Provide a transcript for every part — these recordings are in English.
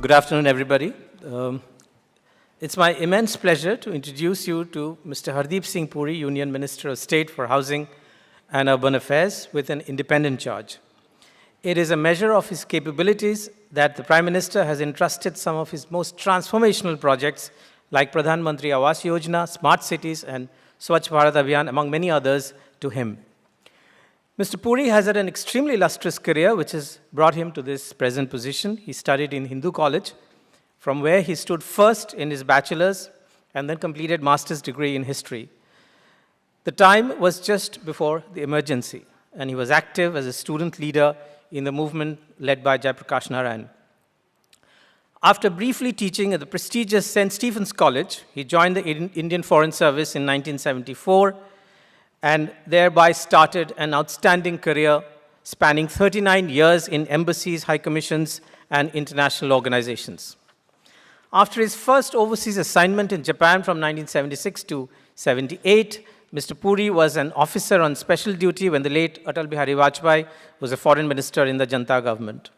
Good afternoon, everybody. It's my immense pleasure to introduce you to Mr. Hardeep Singh Puri, Union Minister of State for Housing and Urban Affairs, with an independent charge. It is a measure of his capabilities that the Prime Minister has entrusted some of his most transformational projects like Pradhan Mantri Awas Yojana, Smart Cities, and Swachh Bharat Abhiyan, among many others, to him. Mr. Puri has had an extremely illustrious career which has brought him to this present position. He studied in Hindu College, from where he stood first in his bachelor's and then completed master's degree in history. The time was just before the emergency, and he was active as a student leader in the movement led by Jayaprakash Narayan. After briefly teaching at the prestigious St. Stephen's College, he joined the Indian Foreign Service in 1974 and thereby started an outstanding career spanning 39 years in embassies, high commissions, and international organizations. After his first overseas assignment in Japan from 1976 to 78, Mr. Puri was an officer on special duty when the late Atal Bihari Vajpayee was a foreign minister in the Janata government.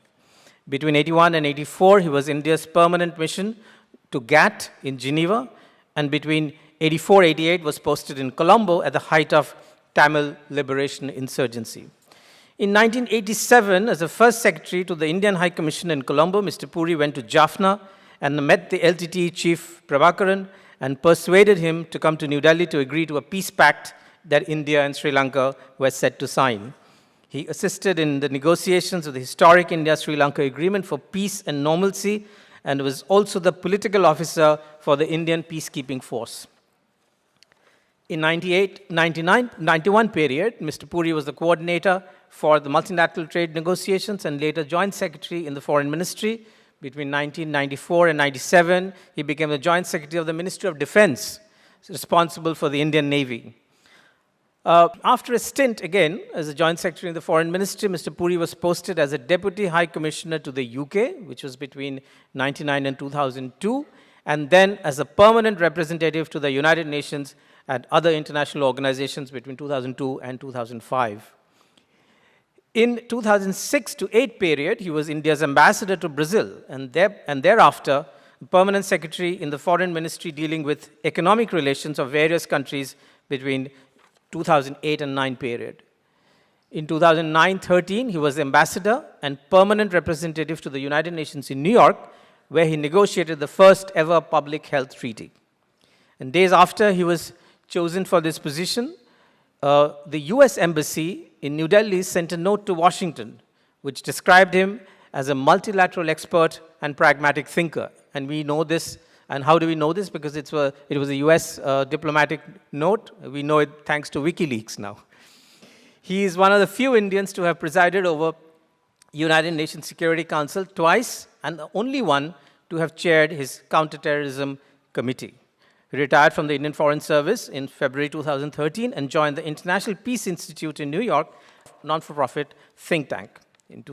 Between 81 and 84, he was India's permanent mission to GATT in Geneva, and between 84-88 was posted in Colombo at the height of Tamil liberation insurgency. In 1987, as the first secretary to the Indian High Commission in Colombo, Mr. Puri went to Jaffna and met the LTTE chief Prabhakaran and persuaded him to come to New Delhi to agree to a peace pact that India and Sri Lanka were set to sign. He assisted in the negotiations of the historic India-Sri Lanka agreement for peace and normalcy, and was also the political officer for the Indian peacekeeping force. In 91 period, Mr. Puri was the coordinator for the multilateral trade negotiations and later joint secretary in the foreign ministry. Between 1994 and 97, he became the joint secretary of the Ministry of Defense, responsible for the Indian Navy. After a stint again as a joint secretary in the foreign ministry, Mr. Puri was posted as a deputy high commissioner to the UK, which was between 1999 and 2002, and then as a permanent representative to the United Nations and other international organizations between 2002 and 2005. In 2006 to 8 period, he was India's ambassador to Brazil, and thereafter, permanent secretary in the foreign ministry dealing with economic relations of various countries between 2008 and 9 period. In 2009-13, he was ambassador and permanent representative to the United Nations in New York, where he negotiated the first ever public health treaty. And days after he was chosen for this position, the US Embassy in New Delhi sent a note to Washington, which described him as a multilateral expert and pragmatic thinker. And we know this. And how do we know this? Because it was a US diplomatic note. We know it thanks to WikiLeaks now. He is one of the few Indians to have presided over United Nations Security Council twice, and the only one to have chaired his counterterrorism committee. He retired from the Indian Foreign Service in February 2013 and joined the International Peace Institute in New York, a non-for-profit think tank. In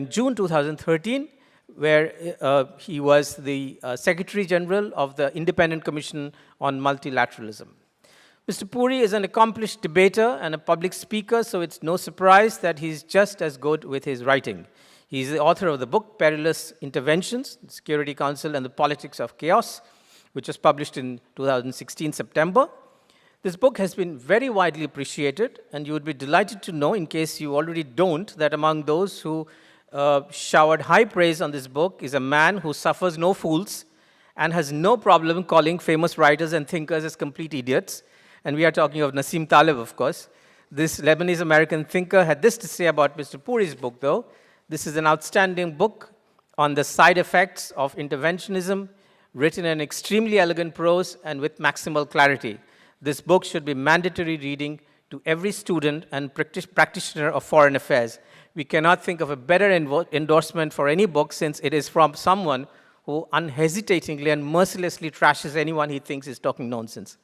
June 2013, where he was the Secretary General of the Independent Commission on Multilateralism. Mr. Puri is an accomplished debater and a public speaker, so it's no surprise that he's just as good with his writing. He's the author of the book Perilous Interventions, the Security Council and the Politics of Chaos, which was published in 2016 September. This book has been very widely appreciated, and you would be delighted to know, in case you already don't, that among those who showered high praise on this book is a man who suffers no fools and has no problem calling famous writers and thinkers as complete idiots. And we are talking of Nassim Taleb, of course. This Lebanese-American thinker had this to say about Mr. Puri's book, though. This is an outstanding book on the side effects of interventionism, written in extremely elegant prose and with maximal clarity. This book should be mandatory reading to every student and practitioner of foreign affairs. We cannot think of a better endorsement for any book, since it is from someone who unhesitatingly and mercilessly trashes anyone he thinks is talking nonsense.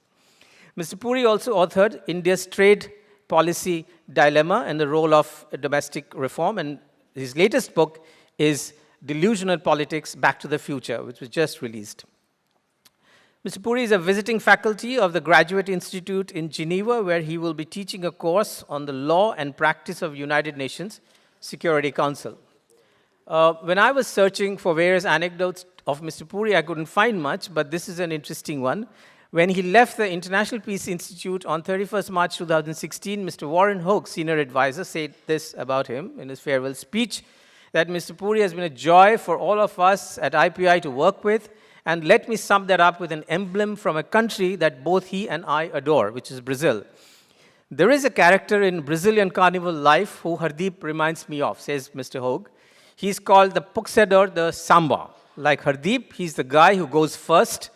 Mr. Puri also authored India's Trade Policy Dilemma and the Role of Domestic Reform, and his latest book is Delusional Politics, Back to the Future, which was just released. Mr. Puri is a visiting faculty of the Graduate Institute in Geneva, where he will be teaching a course on the law and practice of United Nations Security Council. When I was searching for various anecdotes of Mr. Puri, I couldn't find much, but this is an interesting one. When he left the International Peace Institute on 31st March 2016, Mr. Warren Hoke, senior advisor, said this about him in his farewell speech, that Mr. Puri has been a joy for all of us at IPI to work with, and let me sum that up with an emblem from a country that both he and I adore, which is Brazil. There is a character in Brazilian carnival life who Hardeep reminds me of, says Mr. Hogue. He's called the Puxador de Samba. Like Hardeep, he's the guy who goes first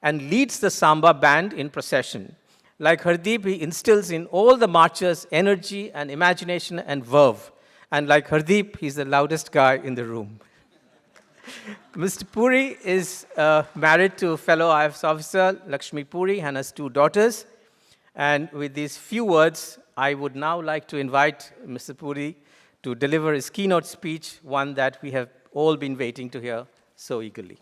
and leads the samba band in procession. Like Hardeep, he instills in all the marchers energy and imagination and verve. And like Hardeep, he's the loudest guy in the room. Mr. Puri is married to fellow IFS officer Lakshmi Puri and has 2 daughters. And with these few words, I would now like to invite Mr. Puri to deliver his keynote speech, one that we have all been waiting to hear so eagerly.